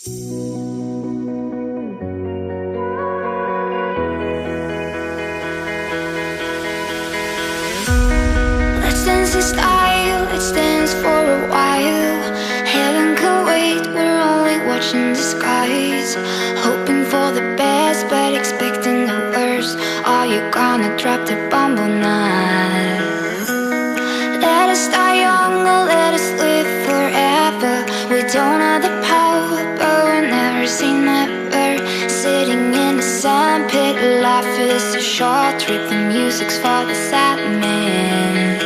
Let's dance in style, let's dance for a while. Heaven can wait, we're only watching the skies. Hoping for the best, but expecting the worst. Are you gonna drop the bomb or not? Let us die young or let us live forever. We don't have the power, but we'll never say never. Sitting in the sandpit, life is a short trip. The music's for the sad man.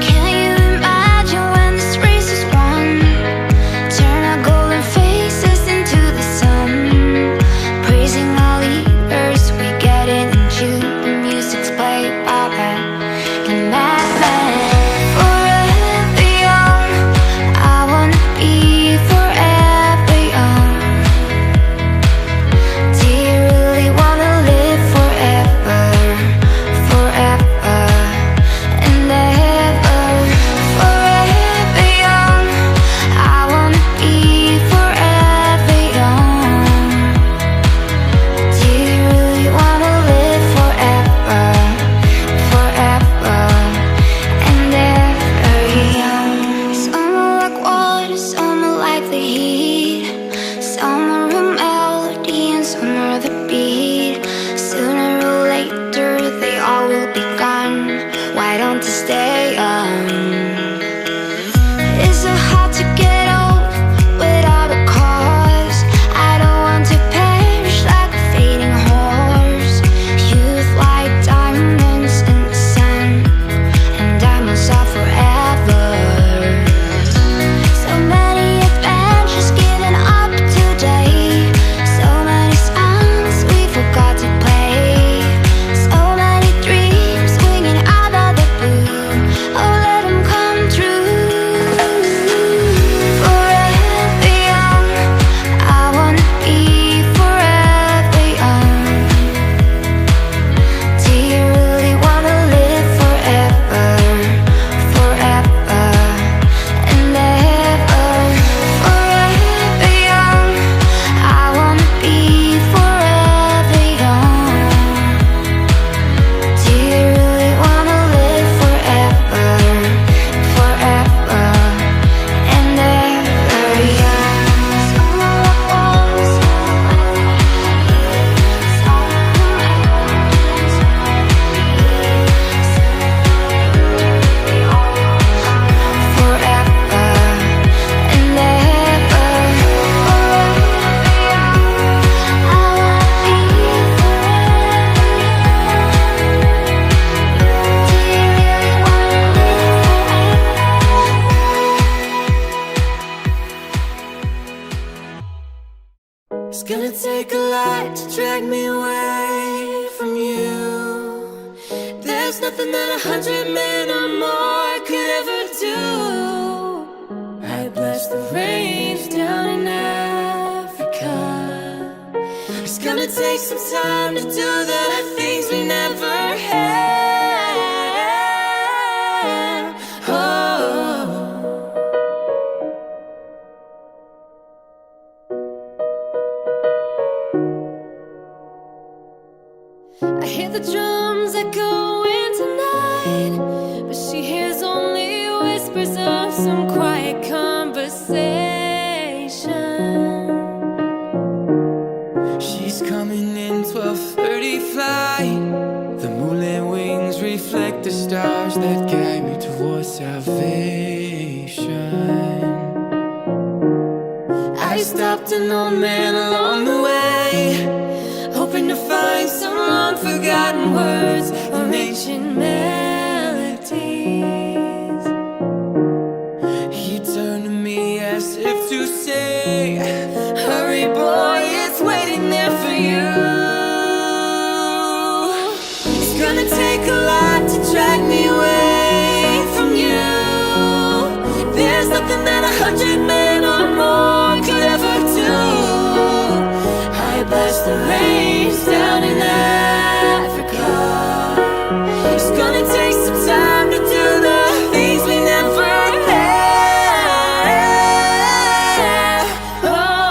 Can you imagine when this race is won? Turn our golden faces into the sun. Praising our leaders, we get it in June. The music's played by the madman. Forever young, I wanna be forever young. Do you really wanna live forever, forever and ever? Forever young, I wanna be forever young. Do you really wanna live forever, forever and ever young? Some are like water, some are like the heat. Some are a melody and some are the beat. Sooner or later they all will be gone. Why don't they stay young? Is it hard to get old without a cause? I don't want to perish like a fading horse. Youth like diamonds in the sun, and diamonds are forever. So many adventures given up today. So many songs we forgot to play. So many dreams swinging out of the blue. Oh, let them come true. Forever young, I wanna be forever young. Do you really wanna live forever, forever and ever? Forever young, I wanna be forever young. Do you really wanna live forever, forever and ever young? Some are like walls, some are like leaves. Some are mountains, some are peaks. We all forever and ever. Forever young, I wanna be forever young. Do you really wanna live forever? It's gonna take a lot to drag me away from you. There's nothing that 100 men or more could ever do. I bless the rains down in Africa. It's gonna take some time to do the things we never had. Oh. I hear the drums echoing tonight, but she hears only whispers of some quiet conversation. She's coming in 12:30 flight. The moonlit wings reflect the stars that guide me towards salvation. I stopped an old man along the way, hoping to find some long-forgotten words or ancient melodies. He turned to me as if to say, hurry boy, it's waiting there for you. It's gonna take a lot to drag me away from you. There's nothing that 100 men or more could ever do. I bless the rains down in Africa. It's gonna take some time to do the things we never had. Oh.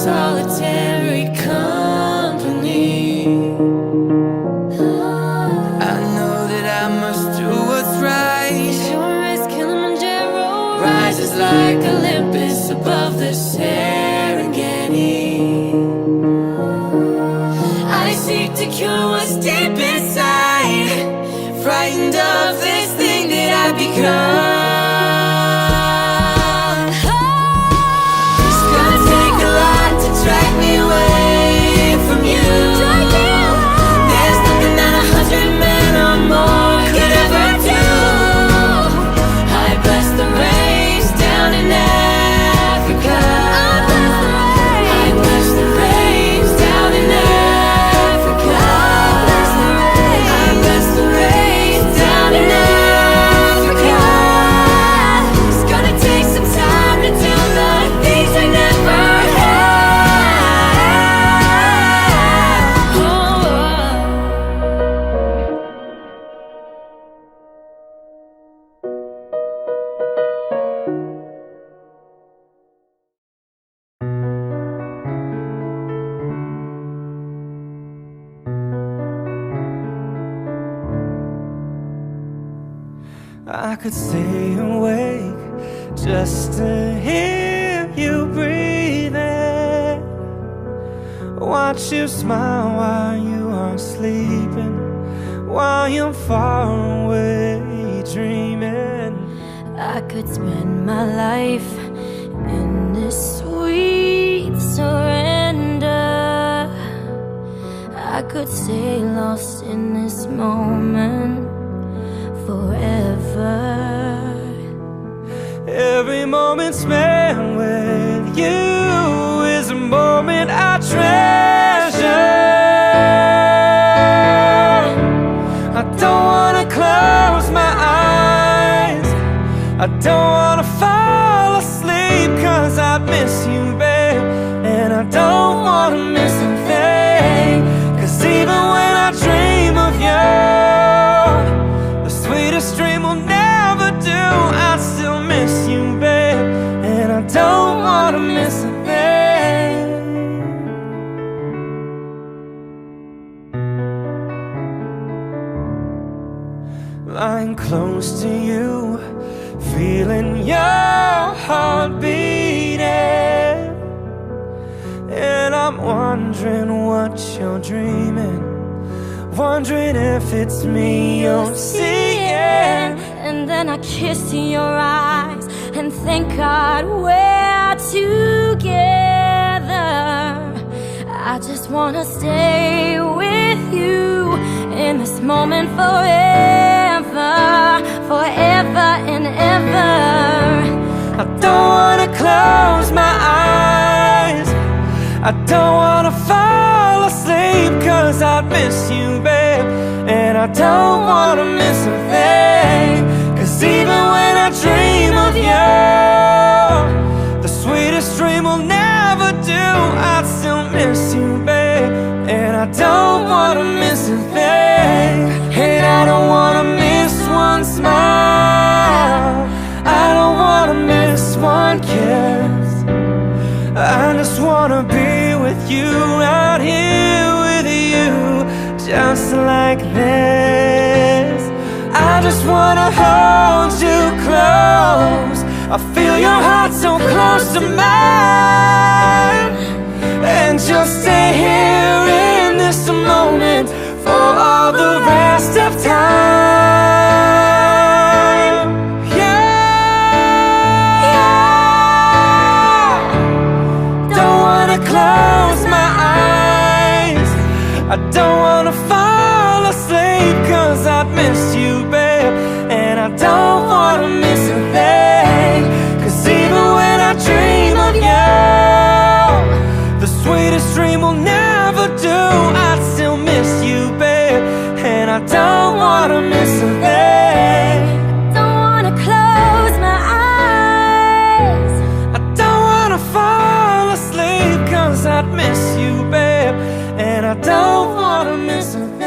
solitary company. I know that I must do what's right. Sure as Kilimanjaro rises like Olympus above the Serengeti. I seek to cure what's deep inside, frightened of this thing that I've become. It's gonna take a lot to drag me away from you. There's nothing that 100 men or more could ever do. I bless the rains down in Africa. I bless the rains down in Africa. I bless the rains down in Africa. It's gonna take some time to do the things I never had. Oh. I could stay awake just to hear you breathing, watch you smile while you are sleeping, while you're far away dreaming. I could spend my life in this sweet surrender. I could stay lost in this moment forever. Every moment spent with you is a moment I treasure. I don't wanna close my eyes, I don't wanna fall asleep, 'cause I miss you, babe, and I don't wanna miss a thing. 'Cause even when I dream of you, the sweetest dream will never do. I still miss you, babe, and I don't wanna miss a thing. Lying close to you, feeling your heart beating, and I'm wondering what you're dreaming, wondering if it's me you're seeing. And then I kiss your eyes and thank God we're together. I just wanna stay with you in this moment forever, forever and ever. I don't wanna close my eyes, I don't wanna fall asleep, 'cause I miss you, babe, and I don't wanna miss a thing. 'Cause even when I dream of you, the sweetest dream will never do. I still miss you, babe, and I don't wanna miss a thing. And I don't wanna miss one smile, I don't wanna miss one kiss. I just wanna be with you, out here with you, just like this. I just wanna hold you close, I feel your heart so close to mine, and just stay here in this moment for all the rest of time. Yeah. Don't wanna close my eyes, I don't wanna fall asleep, 'cause I've missed you, babe, and I don't wanna miss a thing. 'Cause even when I dream of you, the sweetest dream will never do. I still miss you, babe, and I don't wanna miss a thing. Don't wanna close my eyes, I don't wanna fall asleep, 'cause I'd miss you, babe, and I don't wanna miss a thing.